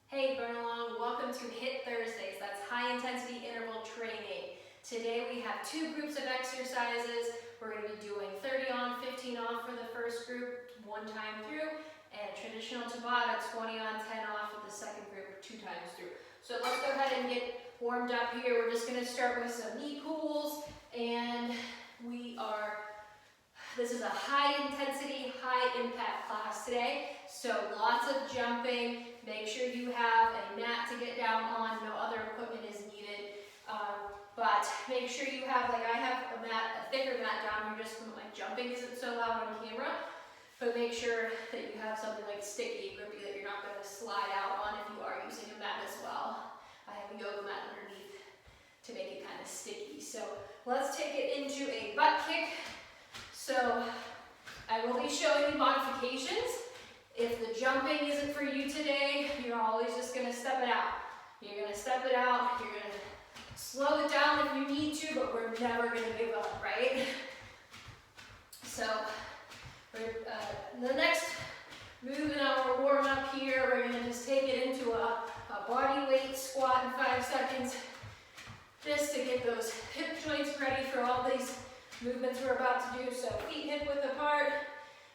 Hey, burn along, welcome to HIIT Thursdays. That's high intensity interval training. Today we have two groups of exercises. We're going to be doing 30 on, 15 off for the first group, one time through, and traditional Tabata, 20 on, 10 off with the second group, 2 times through. So let's go ahead and get warmed up here. We're just going to start with some knee pulls, and this is a high intensity, high impact class today. So lots of jumping. Make sure you have a mat to get down on. No other equipment is needed. But make sure you have, like I have a thicker mat down here just so my jumping isn't so loud on camera. But make sure that you have something like sticky, grippy that you're not going to slide out on if you are using a mat as well. I have a yoga mat underneath to make it kind of sticky. So let's take it into a butt kick. So I will be showing you modifications. If the jumping isn't for you today, you're always just going to step it out. You're going to step it out. You're going to slow it down if you need to, but we're never going to give up, right? So the next move in our warm up here, we're going to just take it into a body weight squat in 5 seconds, just to get those hip joints ready for all these movements we're about to do. So feet hip width apart.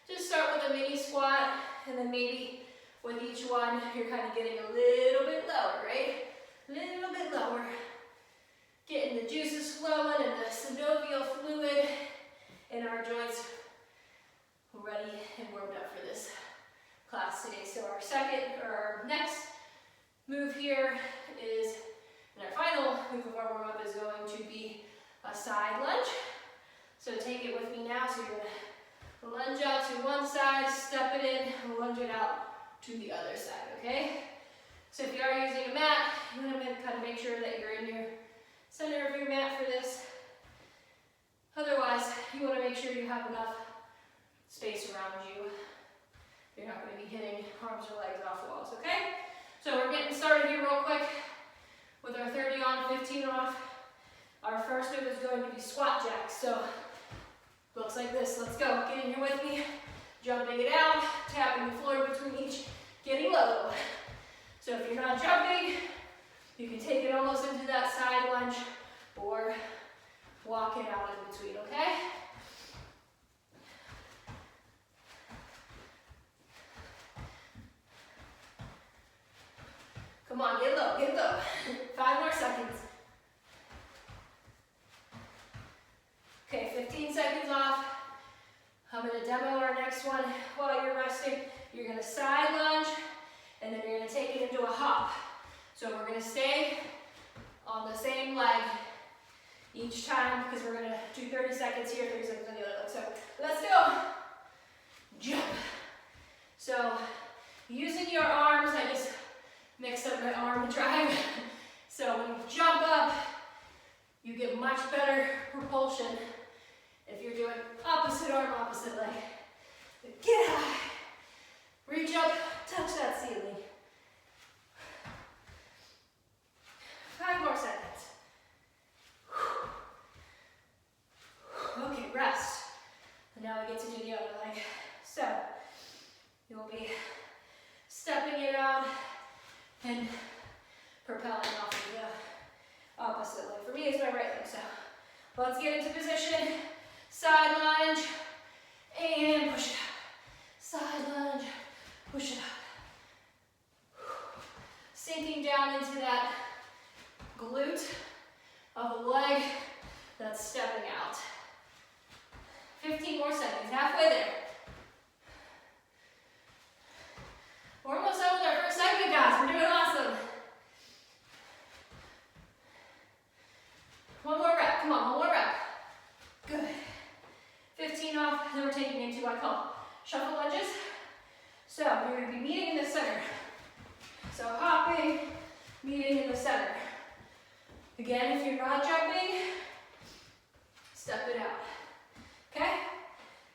Just start with a mini squat, and then maybe with each one, you're kind of getting a little bit lower, right? A little bit lower. Getting the juices flowing and the synovial fluid in our joints ready and warmed up for this class today. So our next move here is, and our final move of our warm-up is going to be a side lunge. So take it with me now. So you're going to lunge out to one side, step it in, and lunge it out to the other side, okay? So if you are using a mat, you want to kind of make sure that you're in your center of your mat for this. Otherwise, you want to make sure you have enough space around you. You're not going to be hitting arms or legs off the walls, okay? So we're getting started here real quick with our 30 on, 15 off. Our first move is going to be squat jacks. So looks like this. Let's go. Get in here with me. Jumping it out, tapping the floor between each, getting low. So if you're not jumping, you can take it almost into that side lunge or walk it out in between, okay? Come on, get low, get low. 5 more seconds. Okay, 15 seconds off. I'm going to demo our next one while you're resting. You're going to side lunge, and then you're going to take it into a hop. So we're going to stay on the same leg each time because we're going to do 30 seconds here, 30 seconds on the other leg. So let's go. Jump. So using your arms, I just mixed up my arm drive. So when you jump up, you get much better propulsion. If you're doing opposite arm, opposite leg, get high, reach up, touch that ceiling. 5 more seconds. Okay, rest. And now we get to do the other leg. So you'll be stepping it out and propelling off of the opposite leg. For me, it's my right leg. So let's get into position. Side lunge, and push it up. Side lunge, push it up. Sinking down into that glute of the leg that's stepping out. 15 more seconds, halfway there. We're almost done with our first segment, guys. We're doing awesome. One more rep, come on, one more rep. Good. 15 off, and then we're taking into what I call shuffle lunges. So you're going to be meeting in the center. So hopping, meeting in the center. Again, if you're not jumping, step it out. Okay?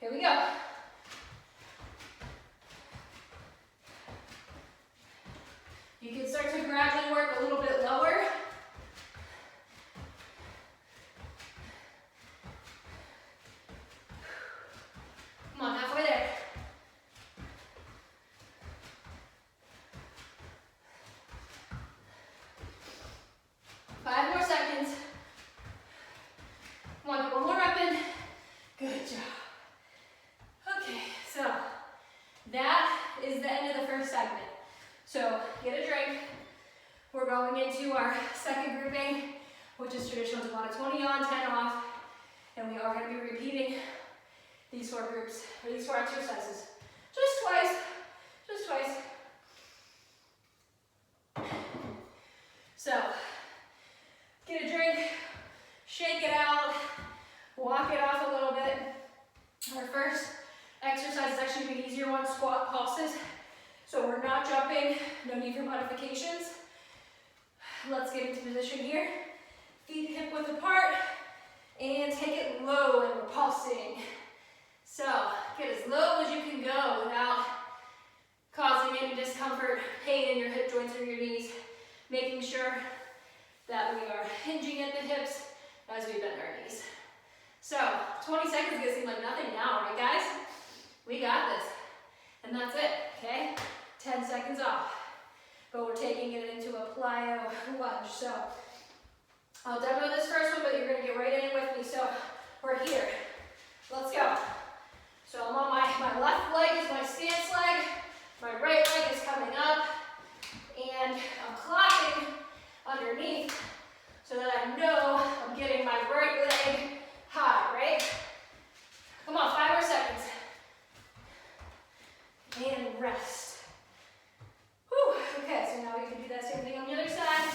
Here we go. You can start to gradually work a little bit lower. Come on, halfway there. So get a drink. We're going into our second grouping, which is traditional Tabata, 20 on, 10 off. And we are going to be repeating these 4 groups, or these 4 exercises. Just twice. So, get a drink, shake it out, walk it off a little bit. Our first exercise is actually an easier one, squat pulses. So we're not jumping, no need for modifications. Let's get into position here. Feet hip width apart, and take it low and we're pulsing. So, get as low as you can go without causing any discomfort, pain in your hip joints or your knees. Making sure that we are hinging at the hips as we bend our knees. So, 20 seconds is gonna seem like nothing now, right guys? We got this. And that's it, okay? 10 seconds off. But we're taking it into a plyo lunge. So, I'll demo this first one, but you're gonna get right in with me. So, we're here. Let's go. So I'm on my left leg is my stance leg. My right leg is coming up. And I'm clapping underneath so that I know I'm getting my right leg high, right? Come on, 5 more seconds. And rest. Whew. Okay, so now we can do that same thing on the other side.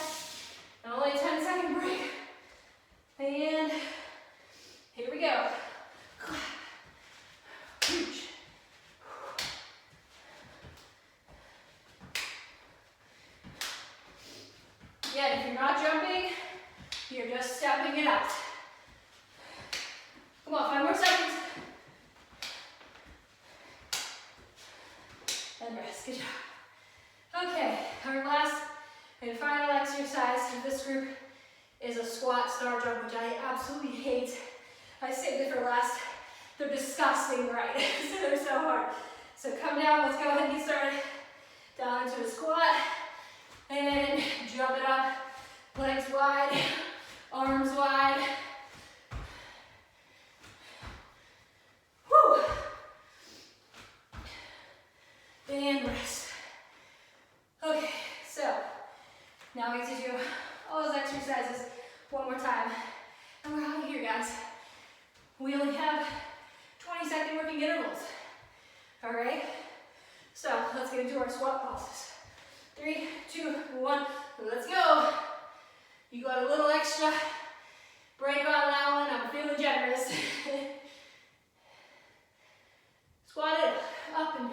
And only a 10-second break. And here we go. Reach. Yeah, if you're not jumping, you're just stepping it out. Come on, 5 more seconds. And rest, good job. Okay, our last and final exercise of this group is a squat star jump, which I absolutely hate. I saved it for last. They're disgusting, right? So they're so hard. So come down, let's go ahead and get started. Down into a squat, and jump it up. Legs wide, arms wide. Whew. And rest. Okay, so now we get to do all those exercises one more time. And we're out of here, guys. We only have 20-second working intervals. All right? So let's get into our squat pulses. 3, 2, 1, let's go. You got a little extra break on that one. I'm feeling generous. Squat it up and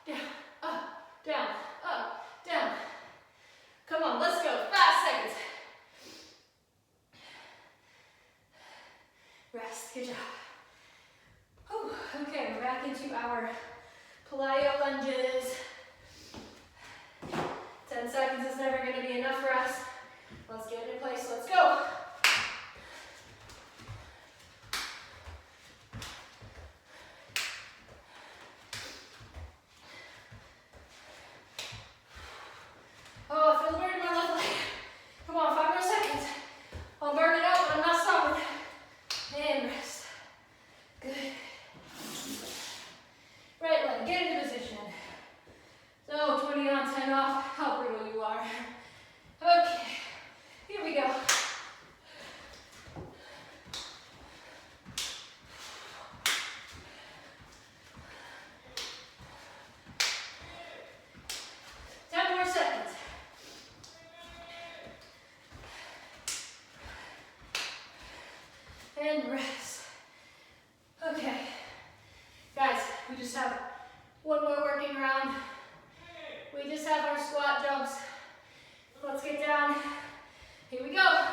down, up, down, up, down. Come on, let's go. 5 seconds. Rest, good job. Whew. Okay, we're back into our plyo lunges. 10 seconds is never going to be enough for us. Let's get in place, let's go. Oh, I feel the burn in my left leg. Come on, 5 more seconds. I'll burn it out, but I'm not stopping. And rest. Good. Right leg, get into position. So 20 on, 10 off, how brutal you are. Okay, here we go. And rest. Okay, guys, we just have one more working round. We just have our squat jumps. Let's get down. Here we go.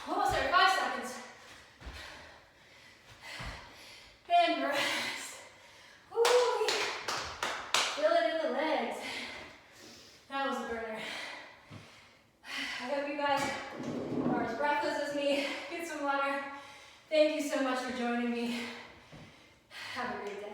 Almost there, 5 seconds. And rest. Ooh, feel it in the legs. That was a burner. I hope you guys are as breathless as me. Get some water. Thank you so much for joining me. Have a great day.